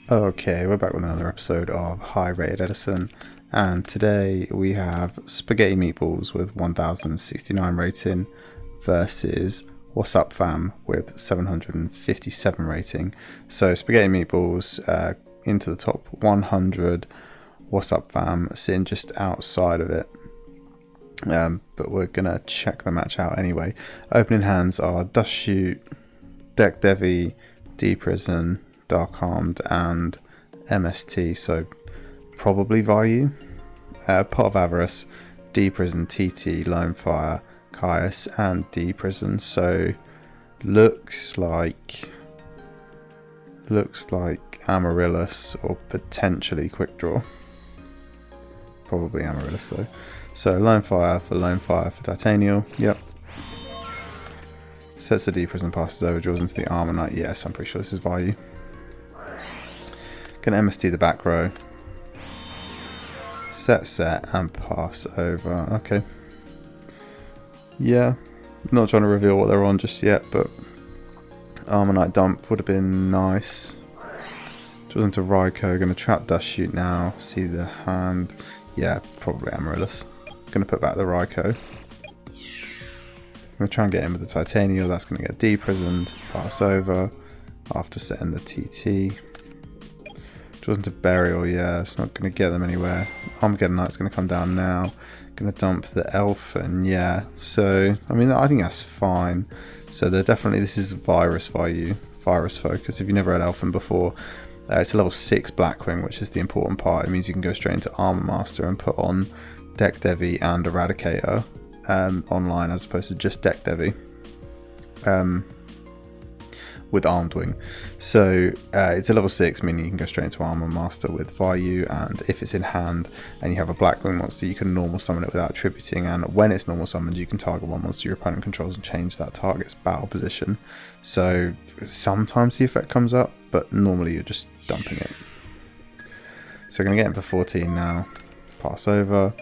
Okay, we're back with another episode of High Rated Edison, and today we have Spaghetti Meatballs with 1069 rating versus What's Up Fam with 757 rating. So Spaghetti Meatballs into the top 100, What's Up Fam sitting just outside of it. But we're gonna check the match out anyway. Opening hands are Dust Shoot, Deck Devi, D Prison, Dark Armed, and MST, so probably Vayu. Pot of Avarice, D Prison, TT, Lone Fire, Caius, and D Prison. So looks like Amaryllis or potentially Quickdraw. Probably Amaryllis though. So Lone Fire for Titanial. Yep. Sets the D Prison, passes over, draws into the Armor Knight. Yes, I'm pretty sure this is Vayu. Gonna MST the back row. Set and pass over. Okay. Yeah. Not trying to reveal what they're on just yet, but Armor Knight dump would have been nice. Draws into Raiko. Gonna trap Dust Shoot now. See the hand. Yeah, probably Amaryllis. Gonna put back the Raiko. I'm going to try and get in with the Titanial. That's going to get de-prisoned. Pass over after setting the TT. Draws into Burial. Yeah, it's not going to get them anywhere. Armageddon Knight's going to come down now. Going to dump the Elf. And yeah, so, I mean, I think that's fine. So they're definitely, this is Virus Focus. If you've never had Elfin before, it's a level 6 Blackwing, which is the important part. It means you can go straight into Armor Master and put on Deck Devi and Eradicator. Online as opposed to just Deck Devi with Armed Wing. So it's a level 6, meaning you can go straight into Armor Master with Vayu, and if it's in hand and you have a Blackwing monster, you can normal summon it without attributing, and when it's normal summoned you can target one monster your opponent controls and change that target's battle position. So sometimes the effect comes up, but normally you're just dumping it. So we're going to get in for 14 now. Pass over.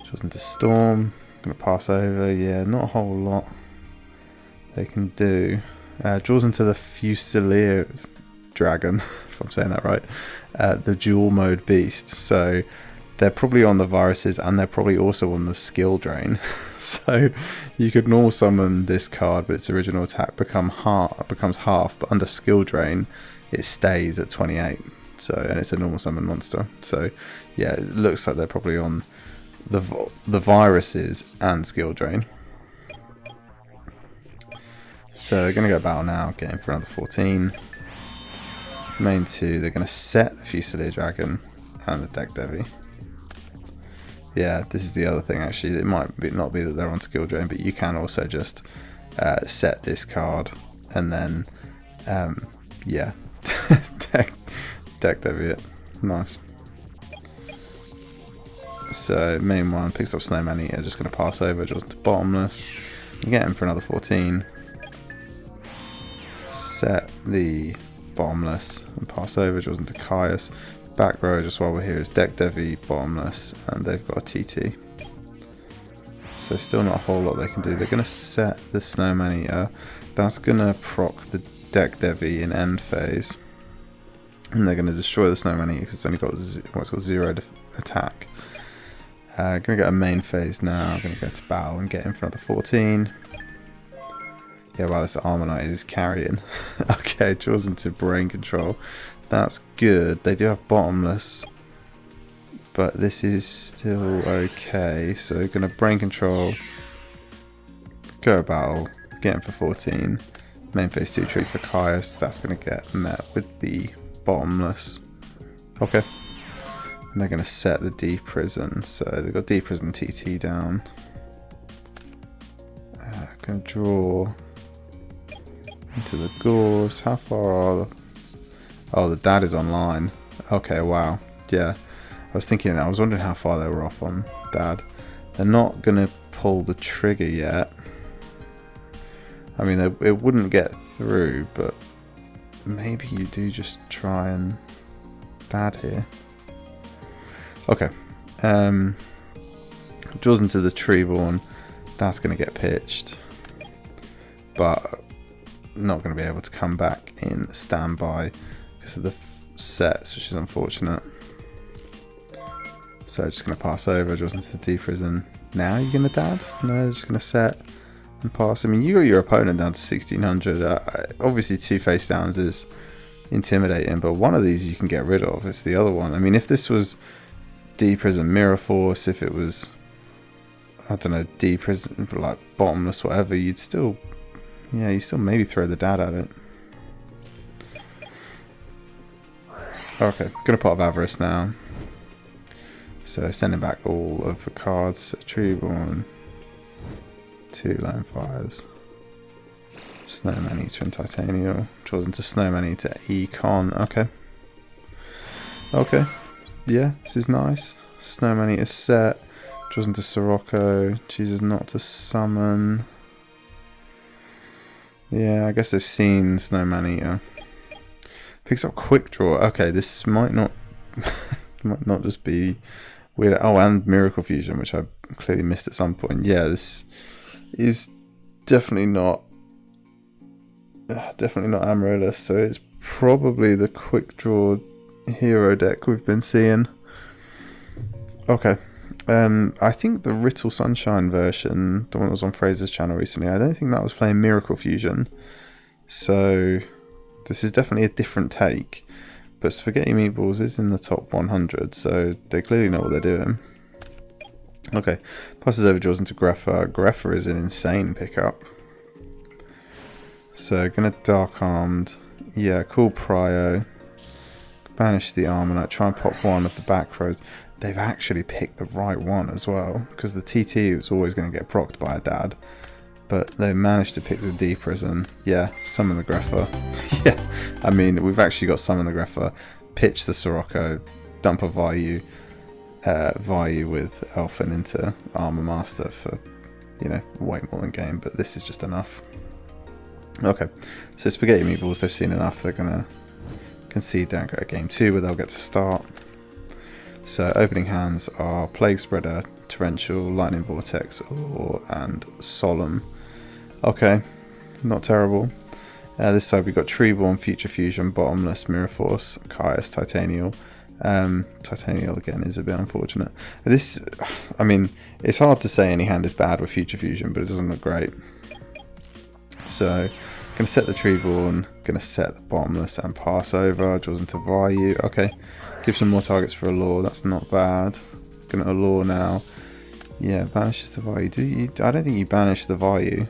Draws into Storm. Gonna pass over. Yeah, not a whole lot they can do. Draws into the Fusilier Dragon, if I'm saying that right. The dual mode beast. So they're probably on the viruses and they're probably also on the skill drain. So you could normal summon this card, but its original attack becomes half, but under skill drain it stays at 28. So, and it's a normal summon monster. So yeah, it looks like they're probably on the viruses and skill drain. So we're going to go battle now, getting for another 14. Main 2, they're going to set the Fusilier Dragon and the Deck Devi. Yeah, this is the other thing actually. It might not be that they're on skill drain, but you can also just set this card and then yeah, Deck Devi it. Nice. So main 1 picks up Snowman Eater, just going to pass over, draws into Bottomless. Get him for another 14. Set the Bottomless and pass over, draws into Caius. Back row, just while we're here, is Deck Devi, Bottomless, and they've got a TT. So still not a whole lot they can do. They're going to set the Snowman Eater. That's going to proc the Deck Devi in end phase. And they're going to destroy the Snowman Eater because it's only got what's got 0 attack. Going to go to main phase now. Going to go to battle and get in for another 14. Yeah, wow, this Armor Knight is carrying. Okay, draws into Brain Control. That's good. They do have Bottomless, but this is still okay. So going to Brain Control, go to battle, get in for 14. Main phase 2 tree for Caius. That's going to get met with the Bottomless. Okay. And they're going to set the D Prison. So they've got D Prison TT down. Going to draw into the Gauze. How far are the... Oh, the dad is online. Okay, wow. Yeah. I was wondering how far they were off on dad. They're not going to pull the trigger yet. I mean, it wouldn't get through, but maybe you do just try and dad here. Okay. Draws into the Treeborn. That's going to get pitched. But not going to be able to come back in standby because of sets, which is unfortunate. So just going to pass over, draws into the D prison. Now you're going to dad? No, they're just going to set and pass. I mean, you got your opponent down to 1600. Obviously, 2 face downs is intimidating, but one of these you can get rid of. It's the other one. I mean, if this was D prison mirror force, if it was, I don't know, D prison like bottomless, whatever, you'd still, yeah, you still maybe throw the dad at it. Okay, gonna pot of avarice now. So sending back all of the cards. Treeborn, 2 lone fires. Snowman Eater and Titanial. Draws into Snowman Eater Econ. Okay. Okay. Yeah, this is nice. Snowman Eater set. Draws into Sirocco. Chooses not to summon. Yeah, I guess they've seen Snowman Eater. Picks up Quickdraw. Okay, this might not might not just be weird. Oh, and Miracle Fusion, which I clearly missed at some point. Yeah, this is definitely not Amaryllis, so it's probably the Quickdraw hero deck we've been seeing. Okay. I think the Rittle Sunshine version, the one that was on Fraser's channel recently, I don't think that was playing Miracle Fusion. So this is definitely a different take. But Spaghetti Meatballs is in the top 100, so they clearly know what they're doing. Okay, passes over, draws into Greffa. Greffa is an insane pickup. So gonna Dark Armed. Yeah, cool Prio. Banish the Armonite, try and pop one of the back rows. They've actually picked the right one as well, because the TT was always going to get procced by a dad. But they managed to pick the D prison. Yeah, summon the Greffa. Yeah, I mean, we've actually got summon the Greffa, pitch the Sirocco, dump a Vayu, Vayu with Elfin into Armor Master for, you know, way more than game, but this is just enough. Okay, so Spaghetti Meatballs, they've seen enough. They're going to concede down at game 2 where they'll get to start. So opening hands are Plague Spreader, Torrential, Lightning Vortex, and Solemn. Okay, not terrible. This side we've got Treeborn, Future Fusion, Bottomless, Mirror Force, Caius, Titanial. Titanial again is a bit unfortunate. This, I mean, it's hard to say any hand is bad with Future Fusion, but it doesn't look great. So, gonna set the Treeborn, gonna set the Bottomless and pass over. Draws into Vayu. Okay, give some more targets for Allure. That's not bad. Gonna Allure now. Yeah, banishes the Vayu. Do you? I don't think you banish the Vayu.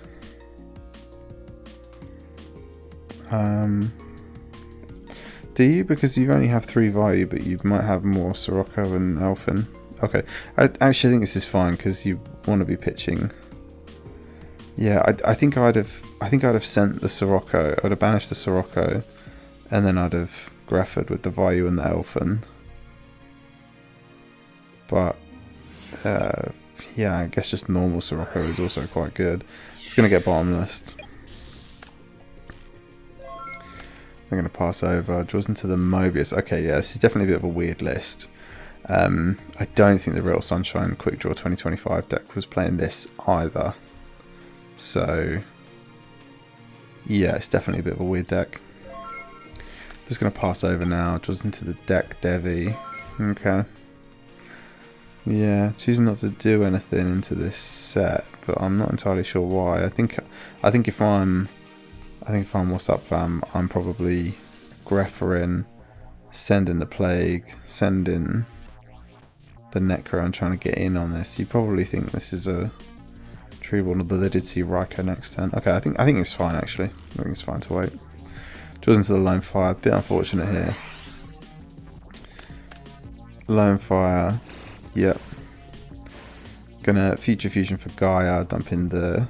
Do you? Because you only have 3 Vayu, but you might have more Sirocco and Elfin. Okay, I actually think this is fine because you want to be pitching. Yeah, I think I'd have sent the Sirocco. I'd have banished the Sirocco, and then I'd have Grefford with the Vayu and the Elfin. But yeah, I guess just normal Sirocco is also quite good. It's gonna get bottomless. I'm going to pass over. Draws into the Mobius. Okay, yeah, this is definitely a bit of a weird list. I don't think the Real Sunshine Quickdraw 2025 deck was playing this either. So, yeah, it's definitely a bit of a weird deck. Just going to pass over now. Draws into the deck Devi. Okay. Yeah, choosing not to do anything into this set, but I'm not entirely sure why. I think if I'm What's Up Fam, I'm probably Grefferin, sending the Plague, sending the Necro and trying to get in on this. You probably think this is a Treeborn, although they did see Raikou next turn. Okay, I think it's fine actually. I think it's fine to wait. Draws into the Lone Fire, bit unfortunate here. Lone Fire, yep. Gonna Future Fusion for Gaia, dumping the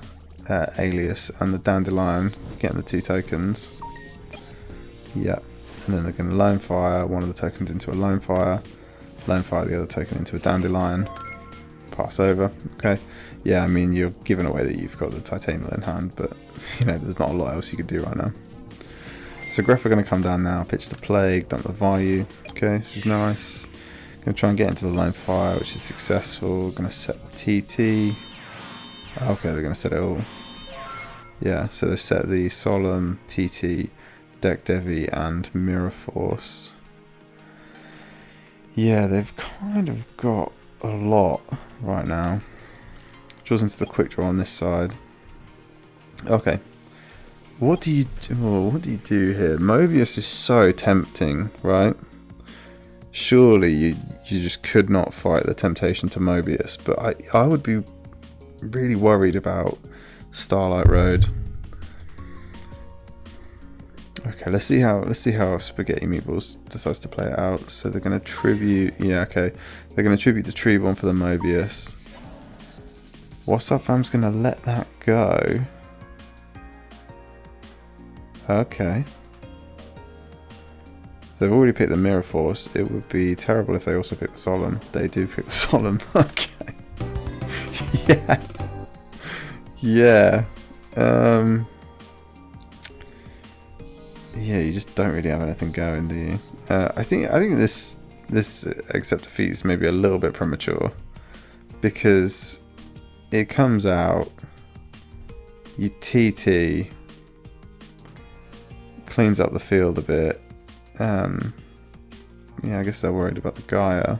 Alias and the Dandelion, getting the 2 tokens. Yeah, and then they're going to Lone Fire one of the tokens into a Lone Fire the other token into a Dandelion, pass over. Okay, yeah, I mean, you're giving away that you've got the Titanial in hand, but you know, there's not a lot else you could do right now. So Greffa are going to come down now, pitch the Plague, dump the Vayu. Okay, this is nice. Going to try and get into the Lone Fire, which is successful. Going to set the TT. Okay, they're going to set it all. Yeah, so they've set the Solemn, TT, Deck Devi, and Mirror Force. Yeah, they've kind of got a lot right now. Draws into the quick draw on this side. Okay. What do you do? What do you do here? Mobius is so tempting, right? Surely you just could not fight the temptation to Mobius, but I would be really worried about Starlight Road. Okay, let's see how Spaghetti Meatballs decides to play it out. So they're going to tribute, yeah, okay, they're going to tribute the Treebon for the Mobius. What's Up Fam's going to let that go? Okay. They've already picked the Mirror Force. It would be terrible if they also picked the Solemn. They do pick the Solemn. Okay. Yeah. Yeah. Yeah, you just don't really have anything going, do you? I think this accept defeat is maybe a little bit premature because it comes out, you TT, cleans up the field a bit. Yeah, I guess they're worried about the Gaia.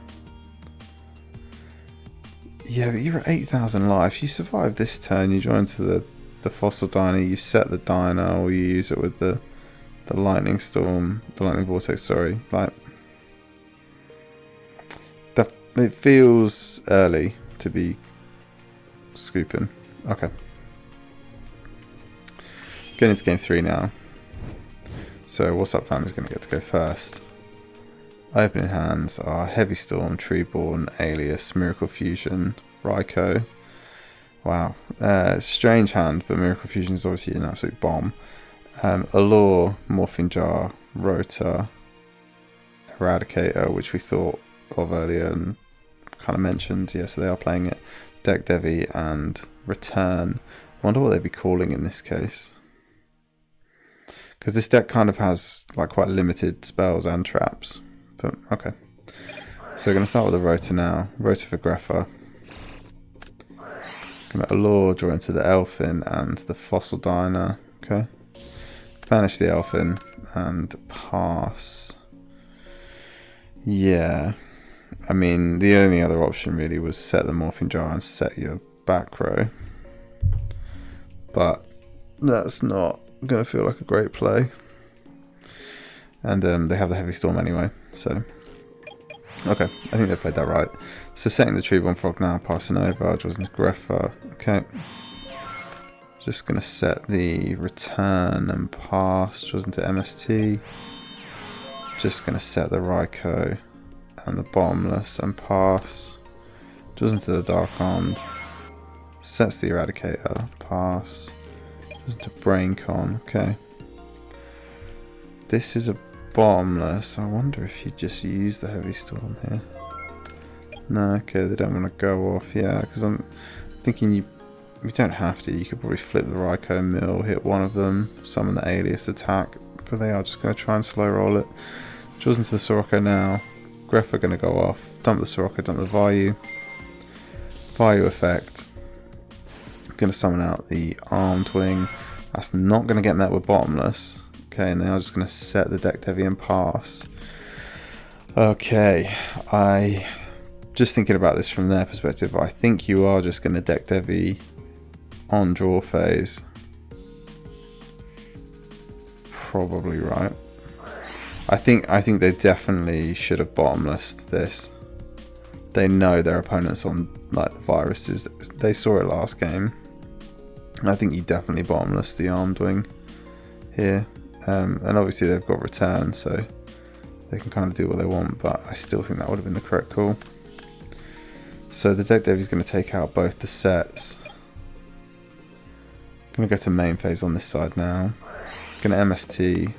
Yeah, but you're at 8,000 life. You survive this turn, you join to the Fossil Diner, you set the Diner, or you use it with the Lightning Storm, the Lightning Vortex, sorry. Like, it feels early to be scooping. Okay. Going into game 3 now. So What's Up Fam is going to get to go first. Opening hands are Heavy Storm, Treeborn, Alias, Miracle Fusion, Raikou. Wow. Strange hand, but Miracle Fusion is obviously an absolute bomb. Allure, Morphing Jar, Rota, Eradicator, which we thought of earlier and kind of mentioned. Yeah, so they are playing it. Deck Devi and Return. I wonder what they'd be calling in this case. Because this deck kind of has like quite limited spells and traps. But okay. So we're going to start with the Rota now. Rota for Greffa. Going to Allure, draw into the Elfin and the Fossil Diner. Okay. Banish the Elfin and pass. Yeah. I mean, the only other option really was set the Morphing Jar and set your back row. But that's not going to feel like a great play. And they have the Heavy Storm anyway, so... Okay, I think they played that right. So setting the Treebon Frog now, passing over, draws into Greffa. Okay. Just going to set the Return and pass, draws into MST. Just going to set the Raikou and the Bottomless and pass. Draws into the Dark Armed. Sets the Eradicator, pass. Draws into Braincon, okay. This is a Bottomless. I wonder if you just use the Heavy Storm here. No, okay, they don't want to go off. Yeah, because I'm thinking you don't have to. You could probably flip the Raikou Mill, hit one of them, summon the Alias attack, but they are just going to try and slow roll it. Draws into the Sirocco now. Greffa going to go off. Dump the Sirocco, dump the Vayu. Vayu effect. Going to summon out the Armed Wing. That's not going to get met with Bottomless. Okay, and they are just going to set the Deck Devi and pass. Okay, just thinking about this from their perspective, I think you are just going to Deck Devi on draw phase. Probably right. I think they definitely should have Bottomlessed this. They know their opponents on like the viruses. They saw it last game. I think you definitely Bottomless the Armed Wing here. And obviously they've got Return, so they can kind of do what they want, but I still think that would have been the correct call. So the Deck Devi is going to take out both the sets. Going to go to main phase on this side now. Going to MST.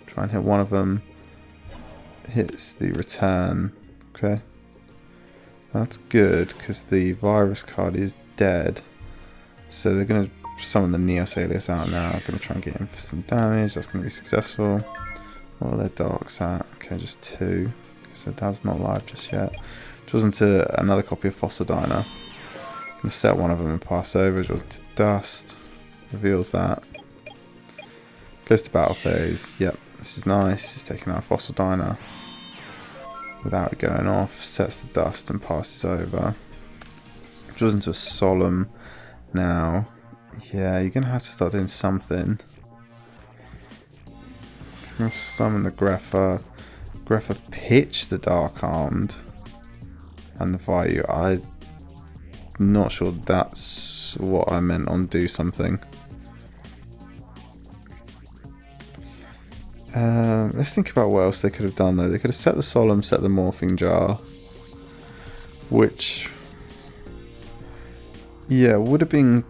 Try and hit one of them. Hits the Return. Okay. That's good, because the Virus card is dead. So they're going to summon the Neos Alias out now. I'm going to try and get in for some damage. That's going to be successful. What are their darks at? Okay, just 2. So Dad's not live just yet. Draws into another copy of Fossil Diner. Going to set one of them and pass over. Draws into Dust. Reveals that. Goes to battle phase. Yep, this is nice. He's taking out Fossil Diner. without it going off. Sets the dust and passes over. Draws into a solemn now. Yeah, you're going to have to start doing something. Let's summon the Grepher. Grepher pitch the Dark Armed. And the Vayu. I'm not sure that's what I meant on do something. Let's think about what else they could have done though. They could have set the Solemn, set the Morphing Jar. Which, yeah, would have been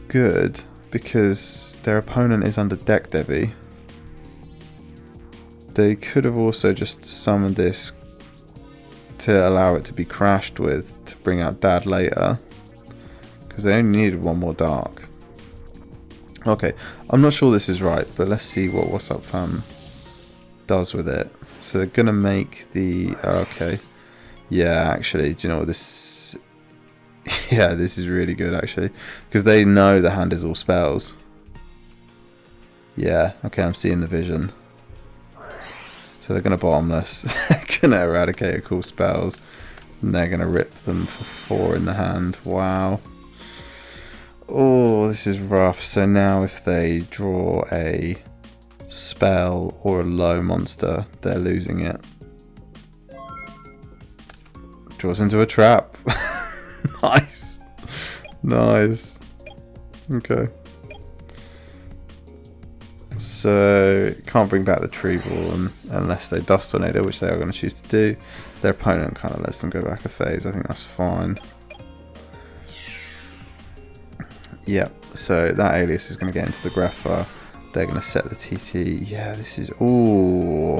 good because their opponent is under deck Devi. They could have also just summoned this to allow it to be crashed with to bring out Dad later. Because they only needed one more Dark. Okay, I'm not sure this is right, but let's see what What's Up Fam does with it. So they're going to make the... okay. Yeah, actually, do you know what this... yeah, this is really good actually. Because they know the hand is all spells. Yeah, okay, I'm seeing the vision. So they're going to bottomless. They're going to eradicate a cool spells. And they're going to rip them for 4 in the hand. Wow. Oh, this is rough. So now if they draw a spell or a low monster, they're losing it. Draws into a trap. Nice. Nice. Okay. So, can't bring back the Tree Ball unless they Dust Tornado, which they are going to choose to do. Their opponent kind of lets them go back a phase. I think that's fine. Yep, so that Alias is going to get into the Grepher. They're going to set the TT. Yeah, this is... ooh.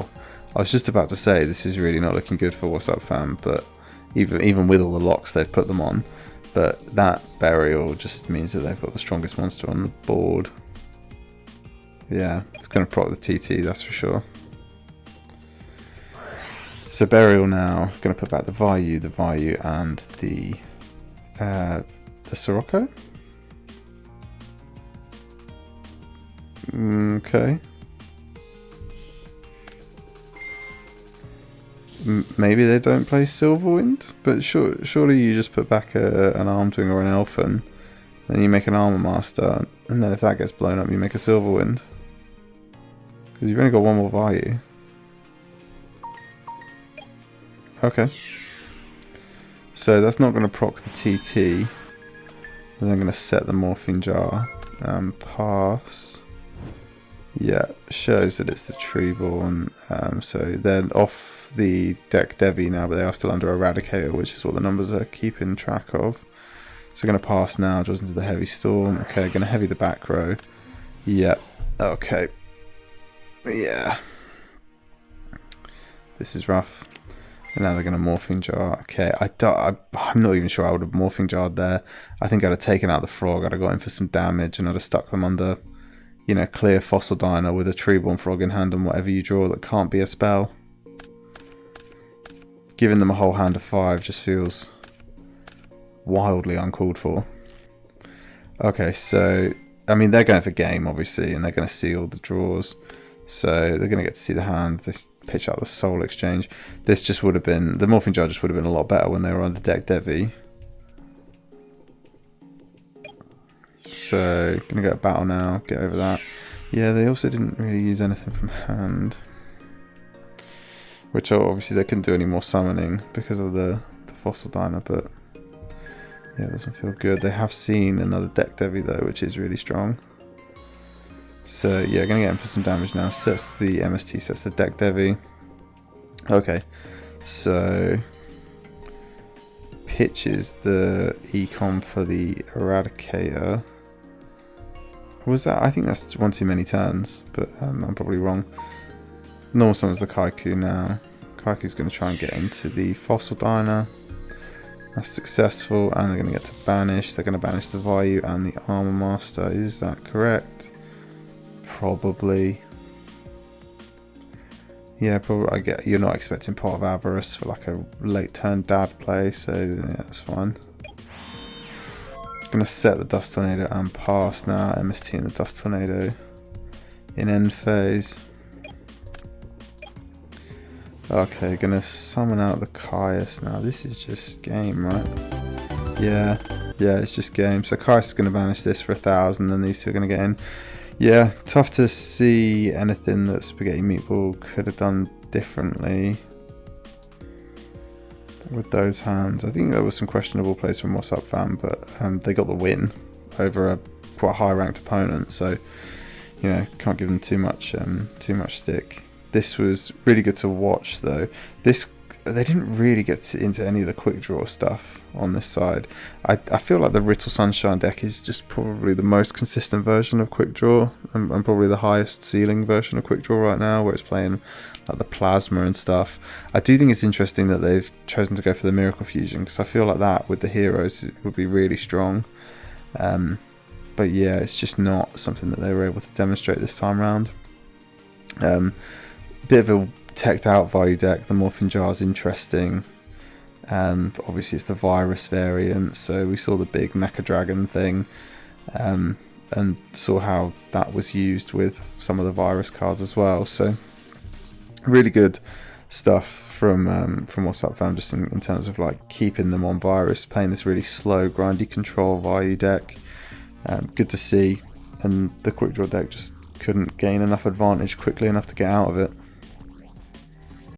I was just about to say, this is really not looking good for What's Up Fam, but even with all the locks they've put them on. But that Burial just means that they've got the strongest monster on the board. Yeah, it's going to proc the TT, that's for sure. So Burial now, going to put back the Vayu, and the Sirocco. Okay. Maybe they don't play Silverwind, but surely you just put back an Armed Wing or an Elfin, then you make an Armor Master, and then if that gets blown up, you make a Silverwind. Because you've only got one more Vayu. Okay. So that's not going to proc the TT. Then I'm going to set the Morphing Jar and pass. Yeah, shows that it's the Tree Ball. And, so they're off the deck Devi now, but they are still under Eradicator, which is what the numbers are keeping track of. So going to pass now, draws into the Heavy Storm. Okay, going to heavy the back row. Yep, okay. Yeah. This is rough. And now they're going to Morphing Jar. Okay, I'm not even sure I would have Morphing Jarred there. I think I'd have taken out the Frog, I'd have got in for some damage, and I'd have stuck them under, you know, clear Fossil Diner with a Treeborn Frog in hand and whatever you draw that can't be a spell. Giving them a whole hand of 5 just feels wildly uncalled for. Okay, so, I mean, they're going for game, obviously, and they're going to see all the draws. So they're going to get to see the hand. They pitch out the Soul Exchange. This just would have been... the Morphing Jar just would have been a lot better when they were under deck Devi. So, going to go to battle now. Get over that. Yeah, they also didn't really use anything from hand. Which obviously they couldn't do any more summoning because of the Fossil Diner, but... yeah, it doesn't feel good. They have seen another deck Devi though, which is really strong. So yeah, going to get him for some damage now. Sets the MST, sets the deck Devi. Okay, so pitches the Econ for the Eradicator. Was that? I think that's one too many turns, but I'm probably wrong. Normal summons the Kaiku now. Kaiku's going to try and get into the Fossil Diner. That's successful, and they're going to get to banish. They're going to banish the Vayu and the Armor Master. Is that correct? Probably. Yeah, probably. You're not expecting Pot of Avarice for like a late turn dad play, so yeah, that's fine. Gonna set the Dust Tornado and pass now. MST and the Dust Tornado in end phase. Okay, gonna summon out the Caius now. This is just game, right? Yeah, it's just game. So Caius is gonna banish this for 1,000, and these two are gonna get in. Yeah, tough to see anything that Spaghetti Meatball could have done differently with those hands. I think there was some questionable plays from What's Up Fam, but they got the win over a quite high ranked opponent, so you know, can't give them too much stick. This was really good to watch though. They didn't really get into any of the quick draw stuff on this side. I feel like the Rittle Sunshine deck is just probably the most consistent version of quick draw, and probably the highest ceiling version of quick draw right now, where it's playing like the plasma and stuff. I do think it's interesting that they've chosen to go for the Miracle Fusion, because I feel like that with the heroes it would be really strong. But yeah, it's just not something that they were able to demonstrate this time around. Bit of a teched out Vayu deck. The Morphin Jar is interesting. Obviously it's the virus variant, so we saw the big Mecha Dragon thing, and saw how that was used with some of the virus cards as well. So really good stuff from What's Up Fam, just in terms of like keeping them on virus, playing this really slow, grindy control Vayu deck. Good to see, and the quick draw deck just couldn't gain enough advantage quickly enough to get out of it.